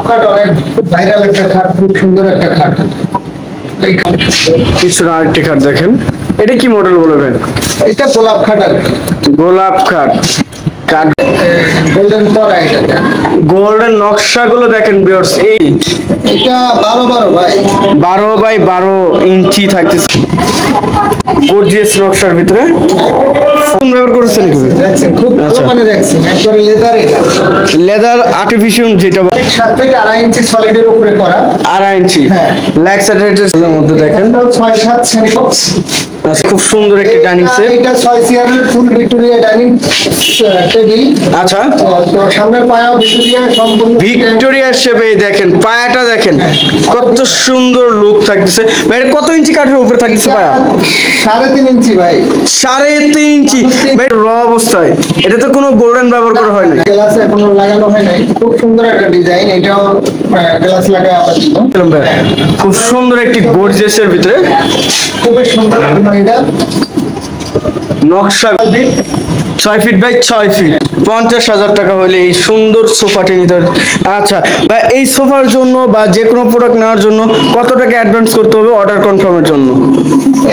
খাট অনেক ভাইরাল একটা খাট, খুব সুন্দর একটা খাট। পিছনে আরেকটি খাট দেখেন, এটা কি মডেল বলবেন? এটা গোলাপ খাট আর কি। গোলাপ খাট, গোল্ডেন পরা এটা। গোল্ডেন নকশাগুলো দেখেন ভিউয়ার্স, এই এটা 12 ভাই, 12 বাই 12 ইঞ্চি থাকতেছে, গর্জিয়াস নকশার ভিতরে। ফোন ব্যবহার করেছেন কি? দেখছেন খুব মানে দেখছেন একবারে লেদার, এটা লেদার আর্টিফিশিয়াল, যেটা 7 থেকে 2.5 ইঞ্চি সলিডের উপরে করা। 2.5 ইঞ্চি, হ্যাঁ। ল্যাগ স্যাটেলাইটের মধ্যে দেখেন 6-7 সেন্টিবক্স। খুব সুন্দর একটি ডাইনিং সেট। এটা 6 চেয়ারের ফুল ভিক্টোরিয়া ডাইনিং টেবিল। আচ্ছা, তো সামনের পায়াও ভিক্টোরিয়া, সম্পূর্ণ ভিক্টোরিয়া শেপে দেখেন, পায়াটা দেখেন কত সুন্দর লুক থাকতেছে। ভাই এটা কত ইঞ্চি কাঠের উপরে থাকতেছে পায়া? 3.5 ইঞ্চি ভাই। 3.5 ইঞ্চি ভাই, র অবস্থায়। এটা তো কোনো গোল্ডেন ব্যবহার করা হয় না, গ্লাস এখনো লাগানো হয় নাই। খুব সুন্দর একটা ডিজাইন, এটাও গ্লাস লাগায় আপাতত। খুব সুন্দর একটি গর্জিয়াসের ভিতরে খুব সুন্দর এটা নকশা। 6 ফিট বাই 6 ফিট, 50,000 টাকা হলে এই সুন্দর সোফাটি নিতে হবে। আচ্ছা ভাই, এই সোফার জন্য বা যে কোনো প্রোডাক্ট নেওয়ার জন্য কত টাকা অ্যাডভান্স করতে হবে অর্ডার কনফার্মের জন্য?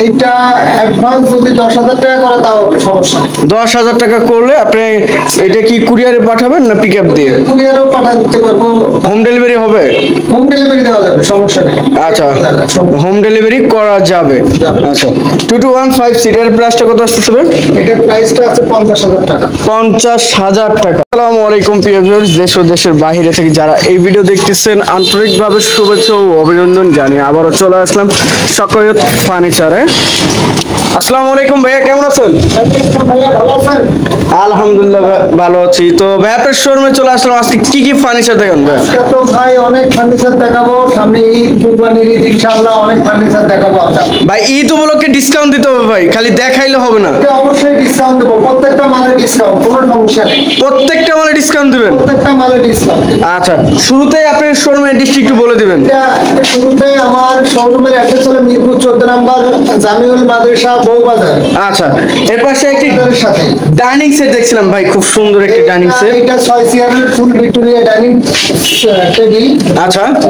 এইটা অ্যাডভান্স যদি 10,000 টাকা করে তাও সমস্যা নেই। 10,000 টাকা করলে আপনি এটা কি কুরিয়ারে পাঠাবেন না পিক আপ দিয়ে? কুরিয়ারও পাঠা দিতে পারবো। হোম ডেলিভারি হবে? হোম ডেলিভারি দেওয়া যাবে, সমস্যা নেই। আচ্ছা, হোম ডেলিভারি করা যাবে। আচ্ছা, 2215 সিটের প্রাইসটা কত আসতেছে? এটার প্রাইসটা আছে 50,000 টাকা। 50,000 টাকা। আসসালামু আলাইকুম প্রিয় ভিউয়ার্স, দেশ ও দেশের বাইরে থেকে যারা এই ভিডিও দেখতেছেন আন্তরিকভাবে শুভেচ্ছা ও অভিনন্দন জানিয়ে আবারও চলে আসলাম সাকায়াত ফার্নিচারে। আসসালামু আলাইকুম ভাইয়া, কেমন আছেন? ভাইয়া ভালো আছেন? আলহামদুলিল্লাহ ভালো আছি। তো ভাই আপনার শোরুমে চলে আসলাম, আজকে কি কি ফার্নিচার দেখান ভাই? আজকে তো ভাই অনেক ফার্নিচার দেখাবো, সামনে ঈদ, কুরবানির ঈদ, ইনশাআল্লাহ অনেক ফার্নিচার দেখাবো আমরা। ভাই ঈদ উপলক্ষে ডিসকাউন্ট দিতে হবে ভাই, খালি দেখাইলে হবে না। এটা অবশ্যই ডিসকাউন্ট দেবো, প্রত্যেকটা মালে ডিসকাউন্ট, কোনো সমস্যা নেই। প্রত্যেকটা মালে ডিসকাউন্ট দিবেন? প্রত্যেকটা মালে ডিসকাউন্ট। আচ্ছা, শুরুতেই আপনার শোরুমের ডিস্ট্রিক্ট একটু বলে দিবেন। এটা শুরুতে আমার শোরুমের অ্যাড্রেস হলো মিরপুর 14 নম্বর জামিউল মাদ্রাসা বউবাজার। আচ্ছা, এর পাশে একটি এর সাথে ডাইনিং সেট দেখছিলাম ভাই, খুব সুন্দর একটি ডাইনিং সেট। এটা 6 চেয়ারের ফুল ভিক্টোরিয়া ডাইনিং টেবিল। আচ্ছা, তো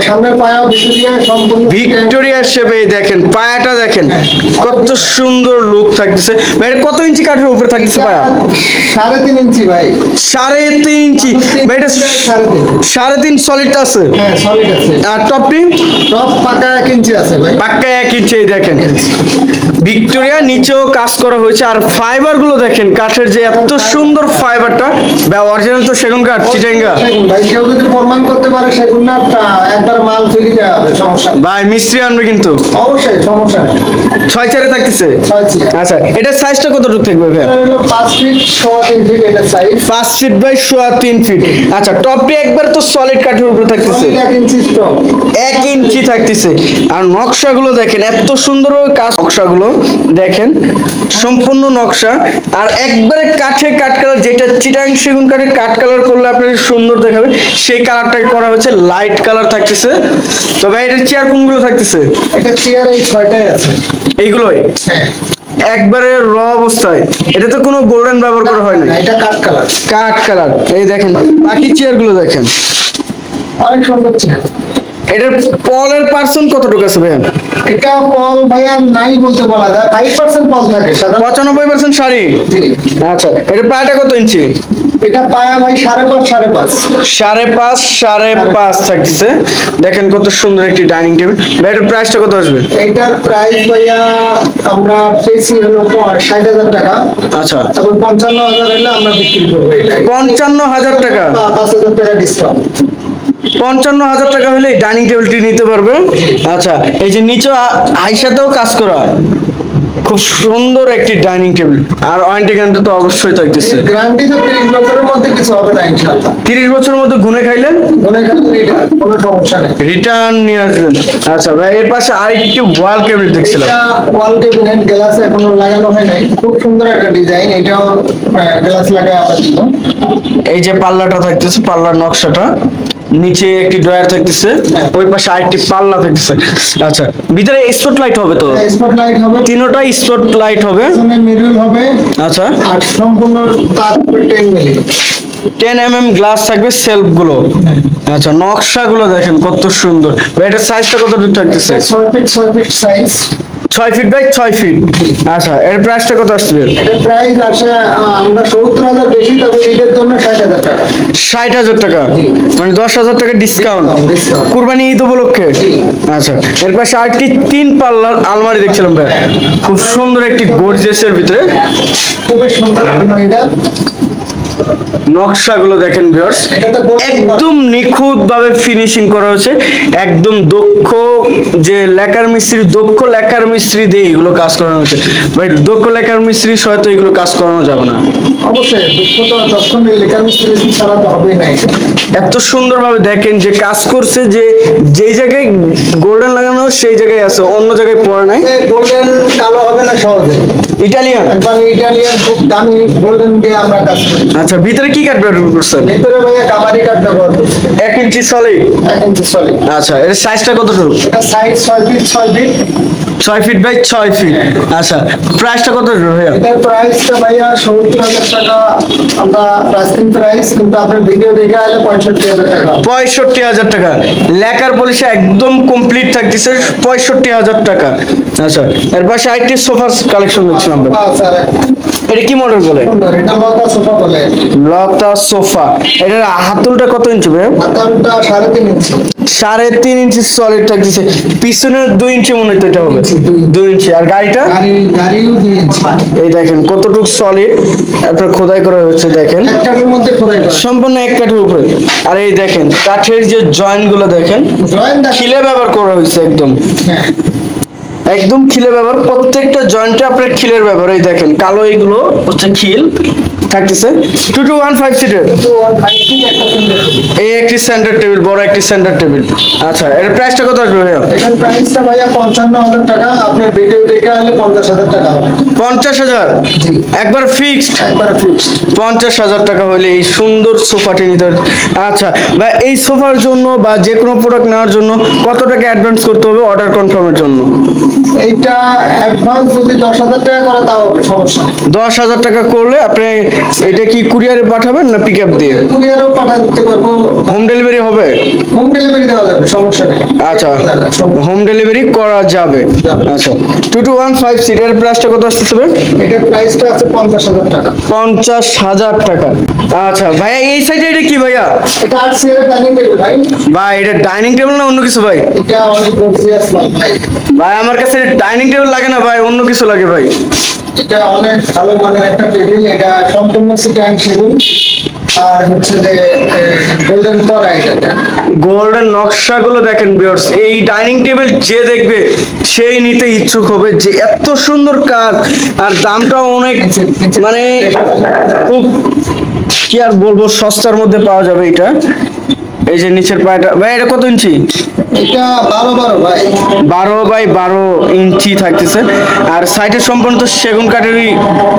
সামনের পায়াও ভিক্টোরিয়া, সম্পূর্ণ ভিক্টোরিয়া শেপে দেখেন, পায়াটা দেখেন কত সুন্দর লুক থাকতেছে। ভাই এটা কত ইঞ্চি কাঠের উপরে থাকতেছে পায়া? 3.5 ইঞ্চি ভাই। 3.5 ইঞ্চি ভাই, এটা 3.5 সলিড আছে? হ্যাঁ সলিড আছে। আর টপটি? টপ পাকা 1 ইঞ্চি আছে ভাই। পাক্কা 1 ইঞ্চি। দেখেন ভিক্টোরিয়া নিচেও কাজ করা হয়েছে, আর ফাইবার গুলো দেখেন কাঠের, যে এত সুন্দর ফাইবারটা। অরিজিনাল তো সেগুন কাঠ, চিটাঙ্গা। ভাই কেউ যদি প্রমাণ করতে পারে সেগুন না, একবার মাল ফ্রি দেওয়া হবে, সমস্যা নেই। ভাই মিস্ত্রি আনবে কিন্তু? অবশ্যই, সমস্যা নেই। 6 চেয়ারে থাকতেছে? 6 চেয়ার। আচ্ছা, এটার সাইজটা কতটুকু থাকবে ভাই? এটা হলো 5 ফিট 3 ফিট এটা সাইজ। 5 feet by 3 feet. আচ্ছা, টপটি একবার তো সলিড কাঠের উপরে থাকতেছে? 1 ইঞ্চি স্টক। 1 ইঞ্চি থাকতেছে। আর নকশাগুলো দেখেন এত সুন্দর কাজ, নকশাগুলো দেখেন সম্পূর্ণ নকশা। আর একবারে কাঠে কাঠ কালার, যেটা চিটাং সেগুন কাঠে কাঠ কালার করলে আপনার সুন্দর দেখাবে, সেই কালারটাই করা হচ্ছে, লাইট কালার থাকতেছে। তবে এটার চেয়ার কোনগুলো থাকতেছে? এটা চেয়ার এই 6টাই আছে। এইগুলোই হ্যাঁ, একবারে র অবস্থায়। এটা তো কোনো গোল্ডেন ব্যবহার করা হয় না, এটা কাঠ কালার। কাঠ কালার। এই দেখেন বাকি চেয়ার গুলো দেখেন, অনেক সুন্দর চেয়ার। এটার পলের পার্সেন্ট কতটুকু আছে ভাইয়া? এটা পল ভাইয়া নাই বলতে বলা যায়, 5% পল থাকে সাধারণত। 95% শাড়ি। জি। আচ্ছা, এটা পায়াটা কত ইঞ্চি? এটা পায়া ভাই 5.5 5.5 থাকছে। দেখেন কত সুন্দর একটি ডাইনিং টেবিল। ভাই এটার প্রাইসটা কত আসবে? এইটার প্রাইস ভাইয়া আমরা পেয়েছি হলো 60,000 টাকা। আচ্ছা, তখন 55,000 হলে আমরা বিক্রি করবো এটা। 55,000 টাকা। 5,000 টাকা ডিসকাউন্ট। 55,000 টাকা হলে এই ডাইনিং টেবিলটি নিতে পারবে। আচ্ছা, এই যে নিচে আইসাতেও কাজ করা, খুব সুন্দর একটি ডাইনিং টেবিল। আর ওয়ারেন্টি গ্যারান্টি তো অবশ্যই থাকতেছে। গ্যারান্টি তো 30 বছরের মধ্যে কিছু হবে না ইনশাআল্লাহ। 30 বছরের মধ্যে গুনে খাইলেন মনে করেন এটা কোনো সমস্যা নেই। রিটার্ন নিয়ে আসবেন। আচ্ছা ভাই, এর পাশে আরেকটি ওয়াল ক্যাবিনেট দেখছিলাম। এটা ওয়াল ক্যাবিনেট, গ্লাস এখনো লাগানো হয় নাই। খুব সুন্দর একটা ডিজাইন, এটাও গ্লাস লাগায় আপাতত। এই যে পাল্লাটা থাকতেছে, পাল্লার নকশাটা, নিচে একটি ড্রয়ার থাকতেছে, ওই পাশে আরেকটি পাল্লা থাকতেছে। আচ্ছা, ভিতরে স্পট লাইট হবে তো? স্পট লাইট হবে, তিনটাই স্পট লাইট হবে। পিছনে মিরর হবে। আচ্ছা, আর সম্পূর্ণ তার 10 মিলি 10 mm গ্লাস থাকবে, সেলফ গুলো আচ্ছা, নকশাগুলো দেখেন কত সুন্দর ভাই। এটা সাইজটা কতটুকু থাকতেছে? 6 feet size. 6 feet by 6 feet. আচ্ছা, এর প্রাইসটা কত আসবে? এটার প্রাইস আসে আমরা 70,000 বেশি, তবে ঈদের জন্য 60,000 টাকা। 60,000 টাকা, মানে 10,000 টাকা ডিসকাউন্ট Discount। কুরবানি ঈদ উপলক্ষে। আচ্ছা, এর পাশে আরেকটি 3 পাল্লার আলমারি দেখছিলাম ভাই, খুব সুন্দর একটি গর্জিয়াসের ভিতরে। খুবই সুন্দর এটা। নকশাগুলো দেখেন ভিউয়ার্স, এটাতে একদম নিখুঁত ভাবে ফিনিশিং করা হয়েছে। একদম দক্ষ যে লেকার মিস্ত্রি, দক্ষ লেকার মিস্ত্রি দিয়ে এগুলো কাজ করানো হয়েছে ভাই। দক্ষ লেকার মিস্ত্রি হয়তো এগুলো কাজ করানো যাবে না। অবশ্যই দুঃখ তো যখন লেখার মিস্ত্রি ছাড়া তো হবেই না। এত সুন্দরভাবে দেখেন যে কাজ করছে, যে যেই জায়গায় গোল্ডেন লাগানো সেই জায়গায় আছে, অন্য জায়গায় পড়ে নাই। গোল্ডেন কালো হবে না সহজে, ইটালিয়ান। একবার ইটালিয়ান খুব দামি গোল্ডেন দিয়ে আমরা কাজ করি। আচ্ছা, ভিতরে কি কাঠ ব্যবহার করছেন? ভিতরে ভাইয়া কামারি কাঠ ব্যবহার করছি, 1 ইঞ্চি সলিড। 1 ইঞ্চি সলিড। আচ্ছা, এর সাইজটা কতটুকু? এটা size 6 feet 6 feet. 6 feet by 6 feet. আচ্ছা, প্রাইসটা কত ভাইয়া? এটার প্রাইসটা ভাইয়া 70,000 টাকা আমরা প্রাইসিং প্রাইস, কিন্তু আপনার ভিডিও দেখে আসলে 65,000 টাকা। 65,000 টাকা লেকার পলিশে একদম কমপ্লিট থাকতেছে, 65,000 টাকা। আচ্ছা, এর পাশে আরেকটি সোফার কালেকশন দেখছিলাম ভাই। স্যার এটা কি মডেল বলে? এটা লতা সোফা বলে। লতা সোফা। এটার হাতলটা কত ইঞ্চি ভাই? হাতালটা 3.5 ইঞ্চি। 3.5 ইঞ্চি সলিড থাকতেছে, পিছনে 2 ইঞ্চি মনে হয় তো এটা হবে। 2 ইঞ্চি। আর গাড়িটা? গাড়িও 2 ইঞ্চি। এই দেখেন কতটুকু সলিড আপনার খোদাই করা হচ্ছে, দেখেন এক কাঠের মধ্যে খোদাই করা। সম্পূর্ণ এক কাঠের উপরে। আর এই দেখেন কাঠের যে জয়েন্ট গুলো দেখেন, জয়েন্ট খিলে ব্যবহার করা হয়েছে একদম, একদম খিলে ব্যবহার। প্রত্যেকটা জয়েন্টে আপনার খিলের ব্যবহার। এই দেখেন কালো, এগুলো হচ্ছে খিল থাকতেছে। 2215 সিটের তো 5 ফিট একটা সুন্দর। এই একটি সেন্টার টেবিল, বড় একটি সেন্টার টেবিল। আচ্ছা, এর প্রাইসটা কত আসবে ভাইয়া? এখানে প্রাইসটা ভাইয়া 55,000 টাকা, আপনার ভিডিও দেখে আসলে 50,000 টাকা হবে। 50,000 জি। একবার ফিক্সড। একবারে ফিক্সড। 50,000 টাকা হলে এই সুন্দর সোফাটি নিতে হবে। আচ্ছা ভাই, এই সোফার জন্য বা যে কোনো প্রোডাক্ট নেওয়ার জন্য কত টাকা অ্যাডভান্স করতে হবে অর্ডার কনফার্মের জন্য? এইটা অ্যাডভান্স যদি 10,000 টাকা করে তাও সমস্যা নেই। 10,000 টাকা করলে আপনি এটা কি কুরিয়ারে পাঠাবেন না পিক আপ দিয়ে? কুরিয়ারও পাঠা দিতে পারবো, হোম ডেলিভারি হবে? হোম ডেলিভারি দেওয়া যাবে, সমস্যা নেই। আচ্ছা, হোম ডেলিভারি করা যাবে। আচ্ছা, 2215 সিটের প্রাইসটা কত আসতেছে ভাই? এটার প্রাইসটা আছে 50,000 টাকা। 50,000 টাকা। আচ্ছা ভাইয়া, এই সাইডে এটা কি ভাইয়া? এটা 8 চেয়ারের ডাইনিং টেবিল ভাই। ভাই এটা ডাইনিং টেবিল না অন্য কিছু ভাই? এটা অনেক গর্জিয়াস মাল ভাই। ভাই আমার কাছে ডাইনিং টেবিল লাগে না ভাই, অন্য কিছু লাগে ভাই। এটা অনেক ভালো মানের একটা টেবিল, এটা সম্পূর্ণ সিটাং সেগুন, আর হচ্ছে যে গোল্ডেন করা এটা। গোল্ডেন নকশাগুলো দেখেন ভিউয়ার্স, এই ডাইনিং টেবিল যে দেখবে সেই নিতে ইচ্ছুক হবে, যে এত সুন্দর কাজ আর দামটাও অনেক, মানে খুব কি আর বলবো, সস্তার মধ্যে পাওয়া যাবে এটা। এই যে নিচের পায়টা ভাই, এটা কত ইঞ্চি? এটা 12 ভাই। 12 বাই 12 ইঞ্চি থাকতেছে। আর সাইডে সম্পূর্ণ তো সেগুন কাঠেরই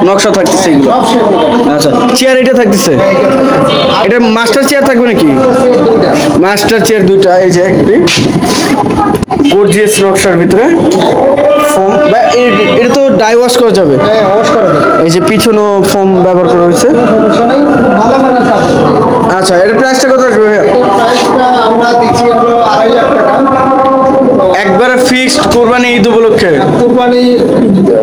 নকশা থাকতেছে এগুলো। সব সেগুন কাঠ। আচ্ছা, চেয়ার এটা থাকতেছে, এটা মাস্টার চেয়ার থাকবে নাকি? মাস্টার চেয়ার দুইটা, এই যে একটি গর্জিয়াস নকশার ভিতরে ফোম, এটা তো ডাই ওয়াশ করা যাবে। হ্যাঁ, ওয়াশ করা যাবে। এই যে পিছনেও ফোম ব্যবহার করা হয়েছে। সমস্যা নেই, ভালো মানের কাঠ। আচ্ছা, এর প্রাইসটা কত আসবে ভাইয়া? এটার প্রাইসটা আমরা দিচ্ছি হলো 2,500,000 টাকা। একবারে ফিক্সড কোরবানি ঈদ উপলক্ষে। কুরবানি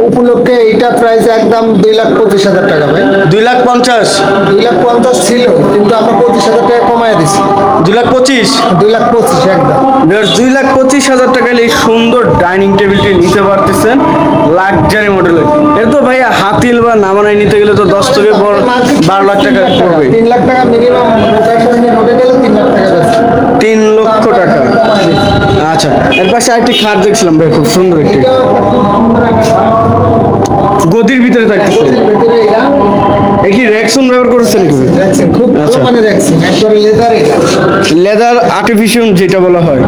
উপলক্ষে এটা প্রাইস একদম 2,25,000 টাকা ভাই। 2,50,000। 2,50,000 ছিল, কিন্তু আমরা 25,000 টাকা কমায় দিচ্ছি। 2,25,000। 2,25,000 একদম। 2,25,000 টাকা এই সুন্দর ডাইনিং টেবিলটি নিতে পারতেছেন লাক্সারি মডেলের। এর তো ভাইয়া হাতিল বা নামানাই নিতে গেলে তো 10 থেকে 12 লাখ টাকা পড়বে। 3 লাখ টাকা মিনিমাম হোটে গেলে 3 লাখ টাকা বেশি। 3 লক্ষ টাকা। আচ্ছা, এর পাশে আরেকটি খাট দেখছিলাম ভাই, খুব সুন্দর একটি গদির ভিতরে থাকতেছে। ভিতরে এটা এ কি রেক্সন ব্যবহার করেছেন নাকি? দেখছেন, খুব ভালো মানের দেখছেন, একবারে লেদার এটা। লেদার আর্টিফিশিয়াল যেটা বলা হয়।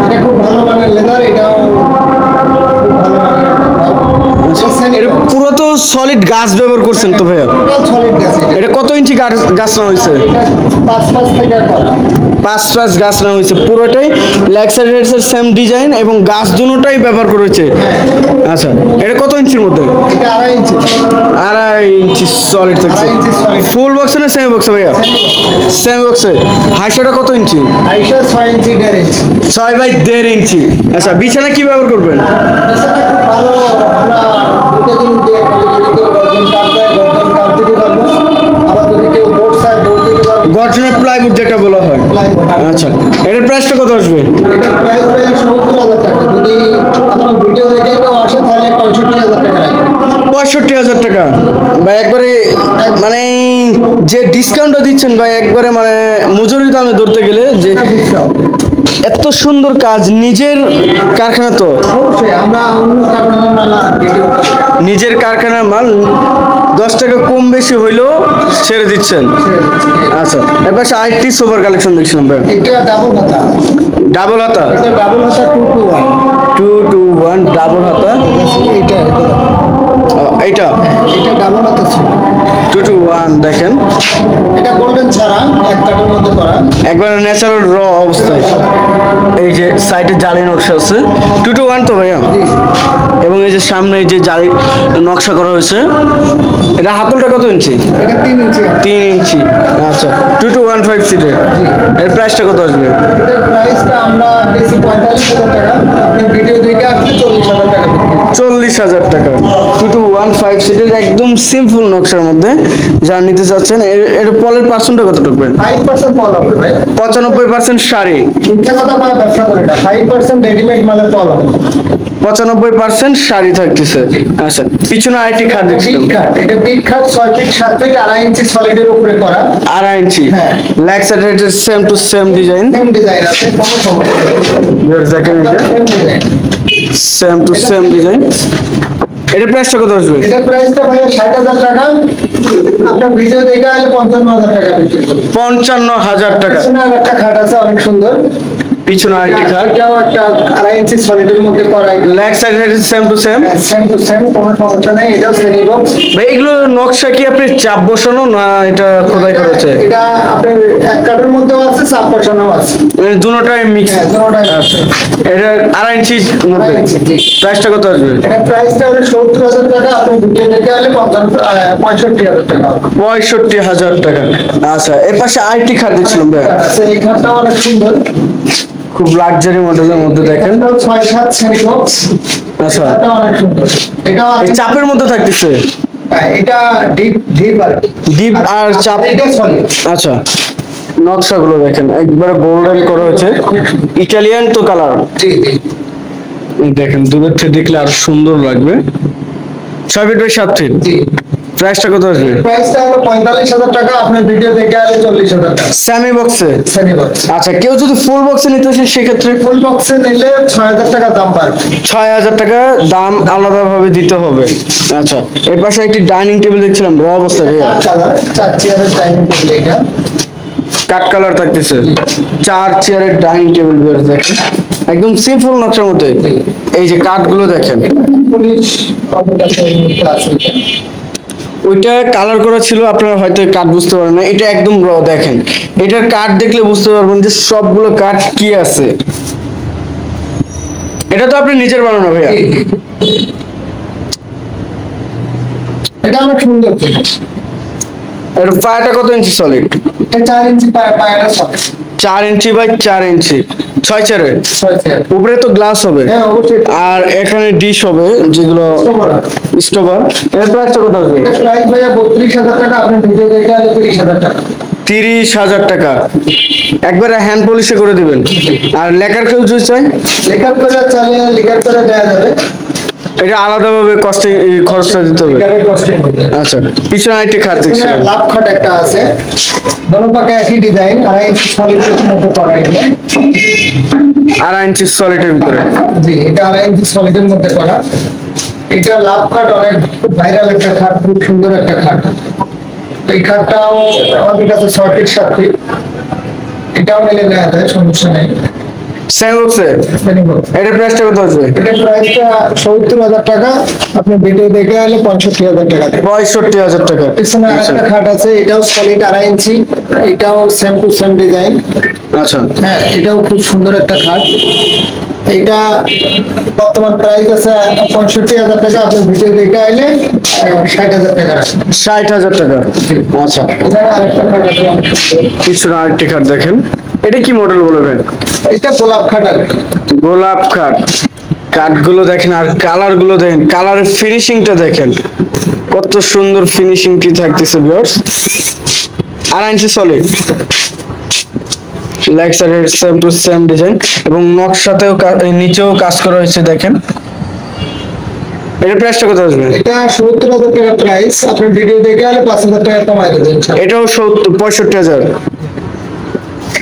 এটা খুব ভালো মানের লেদার, এটাও খুব ভালো মানের। এটা পুরো তো সলিড গাছ ব্যবহার করছেন তো ভাইয়া। সলিড গাছ এটা কত ইঞ্চি গাছ না হয়েছে? 5 থেকে করা। 5 গাছ না হয়েছে পুরোটাই লেগ সাইডের সেম ডিজাইন এবং গাছ দুটোটাই ব্যবহার করেছে। আচ্ছা এটা কত ইঞ্চির মধ্যে? এটা 2.5 ইঞ্চি। 2.5 ইঞ্চি সলিড থাকছে। 2.5 ইঞ্চি solid। ফুল বক্সে না সেমি বক্সে ভাইয়া? সেমি বক্সে। হাইটটা কত ইঞ্চি? আইসা 6 ইঞ্চি 1.5 ইঞ্চি। 6/1.5 ইঞ্চি। আচ্ছা বিছানা কি ব্যবহার করবেন? ভালো আমরা দুটো দিন দিয়ে গর্জন কাপ দিতে পারবো। আবার যদি কেউ বোর্ড সাইড বোর্ড দিতে পারবো। গর্জনের প্লাইউড যেটা বলা হয়। আচ্ছা এটার প্রাইসটা কত আসবে? এটা প্রাইস 70,000 টাকা। যদি আপনার ভিডিও দেখে কেউ আসে তাহলে 65,000 টাকা লাগবে। 65,000 টাকা ভাই, একবারে মানে যে ডিসকাউন্টটা দিচ্ছেন ভাই, একবারে মানে মজুরি দামে ধরতে গেলে যে এত সুন্দর কাজ, নিজের কারখানা তো, অবশ্যই আমরা অন্য কারণে না ভিডিও নিজের কারখানার মাল 10 টাকা কম বেশি হইলেও ছেড়ে দিচ্ছেন। আচ্ছা এবার আরেকটি সোফার কালেকশন দেখছিলাম ভাই, এটা ডাবল হাতা। ডাবল হাতা। এটা ডাবল হাতা 221। 221 ডাবল হাতা। এটা এইটা এটা ডাবল হাতা ছিল। 221 দেখেন, এটা গোল্ডেন ছাড়া এক কাঠের মধ্যে করা। একবার ন্যাচারাল র অবস্থায়। এই যে সাইডে জালি নকশা আছে, 221 তো ভাইয়া। এবং এই যে সামনে এই যে জালি নকশা করা হয়েছে। এটা হাতলটা কত ইঞ্চি? এটা 3 ইঞ্চি। 3 ইঞ্চি। আচ্ছা 2215 সিটের। এর প্রাইসটা কত আসবে? এটার প্রাইসটা আমরা বেশি 45,000 টাকা। আপনি ভিডিও দেখে আসলে 40,000 টাকা বিক্রি। 40,000 টাকা। 2215 সিটের একদম সিম্পল নকশার মধ্যে যা নিতে চাচ্ছেন। এর পলের পার্সেন্টটা কত ঢুকবেন? 5% পল হবে ভাই। 95% শাড়ি। মিথ্যা কথা বলা ব্যবসা করে না। 5% রেডিমেড মালের পল হবে। 95% শাড়ি থাকতেছে। আচ্ছা পিছনে আরেকটি খাট দেখছিলাম। বিট কাট। এটা বিট কাট 6 ফিট 7 ফিট 2.5 ইঞ্চি সলিডের উপরে করা। 2.5 ইঞ্চি। হ্যাঁ। লেগ সাইডের same to same design. Same design আছে, কোনো সমস্যা নেই। দেখেন এটা same design. Same to same design. এটার প্রাইসটা কত আসবে? এটার প্রাইসটা ভাই 60,000 টাকা। আপনার ভিডিও দেখে আসলে 55,000 টাকা বিক্রি করবে। 55,000 টাকা। পিছনে আর একটা খাট আছে অনেক সুন্দর। পিছনে আরেকটি খাট। এটাও একটা 2.5 ইঞ্চি সলিডের মধ্যে করা। লেগ সাইডের same to same. Same to same, কোনো সমস্যা নেই। এটাও শ্রেণী বক্স। ভাই এগুলো নকশা কি আপনি চাপ বসানো না এটা খোদাই করেছে? এটা আপনার এক কাঠের মধ্যেও আছে, চাপ বসানো আছে। দুটোটাই মিক্স। হ্যাঁ, দুটোটাই আছে। এটা 2.5 ইঞ্চির মধ্যে। 2.5 ইঞ্চি, জি। প্রাইসটা কত আসবে? এটা প্রাইসটা হলো 70,000 টাকা। আপনি ভিডিও দেখে আসলে 65,000 টাকা হবে। 65,000 টাকা। আচ্ছা এর পাশে আরেকটি খাট দেখছিলাম ভাই, আচ্ছা, এই খাটটা অনেক সুন্দর। খুব লাক্সারি মডেলের মধ্যে দেখেন। এটাও 6-7 শ্রেণী বক্স। আচ্ছা এটা অনেক সুন্দর। এটা এই চাপের মধ্যে থাকতেছে। এটা ডিপ আর কি। ডিপ আর চাপ। এটা সলিড। আচ্ছা নকশাগুলো দেখেন একবারে গোল্ডেন করা হয়েছে, ইটালিয়ান তো কালার। জি জি দেখেন দূরের থেকে দেখলে আরো সুন্দর লাগবে। 6 ফিট বাই 7 ফিট। জি। প্রাইসটা কত আসবে? প্রাইসটা হলো 45,000 টাকা। আপনার ভিডিও দেখে আসলে 40,000 টাকা। সেমি বক্সে। শ্রেণী বক্স। আচ্ছা কেউ যদি ফুল বক্সে নিতে চায় সেক্ষেত্রে ফুল বক্সে নিলে 6,000 টাকা দাম পাবে। 6,000 টাকা দাম আলাদাভাবে দিতে হবে। আচ্ছা এর পাশে একটি ডাইনিং টেবিল দেখছিলাম র অবস্থায় ভাইয়া, 4 চেয়ারের ডাইনিং টেবিল। এটা কাঠ কালার থাকতেছে। 4 চেয়ারের ডাইনিং টেবিল দেখেন একদম সিম্পল নকশার মধ্যে। এই যে কাঠগুলো দেখেন, পুলিশ কম্পিউটার আছে। ওইটা কালার করা ছিল, আপনারা হয়তো কাঠ বুঝতে পারেন না। এটা একদম র দেখেন, এটার কাঠ দেখলে বুঝতে পারবেন যে সবগুলো কাঠ কি আছে। এটা তো আপনি নিজের বানানো ভাইয়া? এটা অনেক সুন্দর। এর পায়াটা কত ইঞ্চি সলিড? এটা 4 ইঞ্চি পায়াটা সলিড। 4 ইঞ্চি বাই 4 ইঞ্চি। 6 চেয়ারের 6 চেয়ার। উপরে তো গ্লাস হবে। হ্যাঁ অবশ্যই। আর এখানে ডিশ হবে যেগুলো স্টোভার। এর প্রাইসটা কত আসবে? এটা প্রাইস ভাইয়া 32,000 টাকা। আপনি ভিডিও দেখে আসলে 30,000 টাকা। 30,000 টাকা একবারে হ্যান্ড পলিশে করে দিবেন। আর লেকার কেউ যদি চাই? লেখার করে চালে লেখার করে দেওয়া যাবে। এটা আলাদাভাবে কস্টে খরচটা দিতে হবে। লেখারের কষ্ট হবে। আচ্ছা পিছনে আরেকটি খাট দেখছি। এখানে লাভ খাট একটা আছে। দোনো পাকে একই ডিজাইন। 2.5 ইঞ্চি সলিডের মধ্যে করা। এটা 2.5 ইঞ্চি সলিডের ভিতরে। জি, এটা 2.5 ইঞ্চি সলিডের মধ্যে করা। এটা লাভ খাট অনেক ভাইরাল একটা খাট, খুব সুন্দর একটা খাট। এই খাটটাও আমাদের কাছে 6 ফিট 7 ফিট। এটাও নিলে নেওয়া যায়, সমস্যা নেই। সেম বক্সে এটা প্রাইসটা কত আসবে? এটা প্রাইসটা ৭০,০০০ টাকা, আপনি ভিডিও দেখে আলে ৬৫,০০০ টাকা। ৬৫,০০০ টাকা। পিছনে আরেকটা খাট আছে, এটাও সলিড ২.৫ ইঞ্চি, এটাও সেম টু সেম ডিজাইন। আচ্ছা হ্যাঁ, এটাও খুব সুন্দর একটা খাট। এটা বর্তমান প্রাইস আছে ৬৫,০০০ টাকা, আপনি ভিডিও দেখে আইলে ৬০,০০০ টাকা রাখবেন। ৬০,০০০ টাকা। আচ্ছা এখানে আরেকটা খাট আছে, কিছু আরেকটি খাট দেখেন, এটা কি মডেল বলবেন? এটা গোলাপ খাট আর কি। গোলাপ খাট। কাঠগুলো দেখেন আর কালার গুলো দেখেন, কালারের ফিনিশিংটা দেখেন কত সুন্দর ফিনিশিংটি থাকতেছে ভিউয়ার্স। ২.৫ ইঞ্চি সলিড, লেগ সাইডের সেম টু সেম ডিজাইন এবং নকশাতেও নিচেও কাজ করা হয়েছে দেখেন। এটা প্রাইসটা কত আসবে? এটা ৭০,০০০ টাকা প্রাইস, আপনি ভিডিও দেখে আলে ৫,০০০ টাকা কমাই দেবেন। এটাও ৬৫,০০০।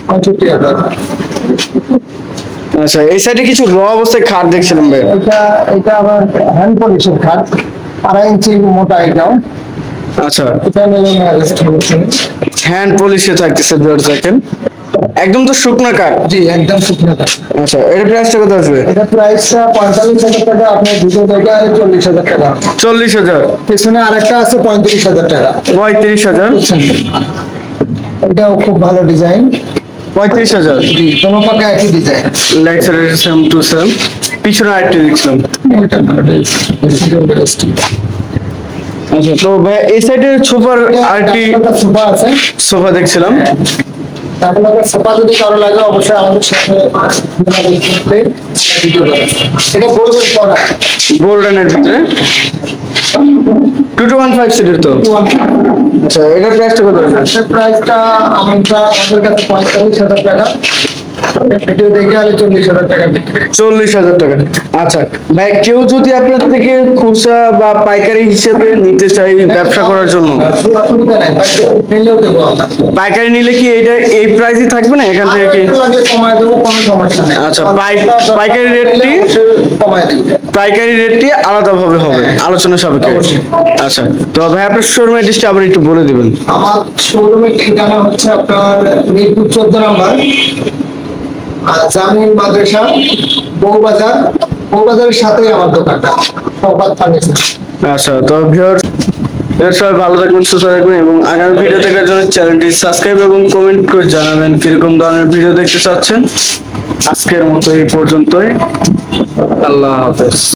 ৬৫,০০০। আচ্ছা এই সাইডে কিছু র অবস্থায় খাট দেখছিলাম ভাই। এটা আবার হ্যান্ড পলিশের খাট, ২.৫ ইঞ্চি মোটা এটাও। আচ্ছা এটা হ্যান্ড পলিশে থাকতেছে ভিউয়ার্স দেখেন, একদম তো শুকনো কাঠ। জি, একদম শুকনো কাঠ। আচ্ছা এর প্রাইসটা কত আসবে? এটা প্রাইসটা ৪৫,০০০ টাকা, আপনি ভিডিও দেখে আলে ৪০,০০০ টাকা। ৪০,০০০। পিছনে আরেকটা আছে ৩৫,০০০ টাকা। ৩৫,০০০। এটাও খুব ভালো ডিজাইন। ৩৫,০০০। জি, কোনো পাকা একই ডিজাইন। লেগ সাইডের সেম টু সেম, পিছনে আরেকটি দেখছিলাম। আচ্ছা তো ভাই এই সাইডে সোফার আরেকটি সোফা আছে, সোফা দেখছিলাম। তারপরে সোফা যদি কারো লাগে অবশ্যই আমাদের সাথে এটা বলবেন করা। গোল্ডেনের ভিতরে 2215 সিটের তো। আচ্ছা এটার প্রাইসটা কত আছে? প্রাইসটা আমাদের কাছে ৪৫,০০০ টাকা, ভিডিও দেখে আলে ৪০,০০০ টাকা বিক্রি। ৪০,০০০ টাকা। আচ্ছা ভাই কেউ যদি আপনার থেকে খুচরা বা পাইকারি হিসেবে নিতে চাই ব্যবসা করার জন্য, অসুবিধা নাই, নিলেও দেবো আমরা। পাইকারি নিলে কি এটা এই প্রাইসই থাকবে না এখান থেকে কি? একটু লাগলে কমায় দেবো, কোনো সমস্যা নেই। আচ্ছা পাইকারি রেটটি, কমায় দেবো। পাইকারি রেটটি আলাদাভাবে হবে আলোচনা সাপেক্ষে। আচ্ছা তো ভাই আপনার শোরুম অ্যাড্রেসটা আবার একটু বলে দিবেন। আমার শোরুমের ঠিকানা হচ্ছে আপনার মিরপুর ১৪ নম্বর, জামিন মাদ্রাসা, বউবাজারের সাথেই আমার দোকানটা, সৌবাদ ফার্নিচার। আচ্ছা তো ভিউয়ার্স সবাই ভালো থাকবেন, সুস্থ থাকবেন এবং আগামী ভিডিও দেখার জন্য চ্যানেলটি সাবস্ক্রাইব এবং কমেন্ট করে জানাবেন কিরকম ধরনের ভিডিও দেখতে চাচ্ছেন। আজকের মতো এই পর্যন্তই, আল্লাহ হাফেজ।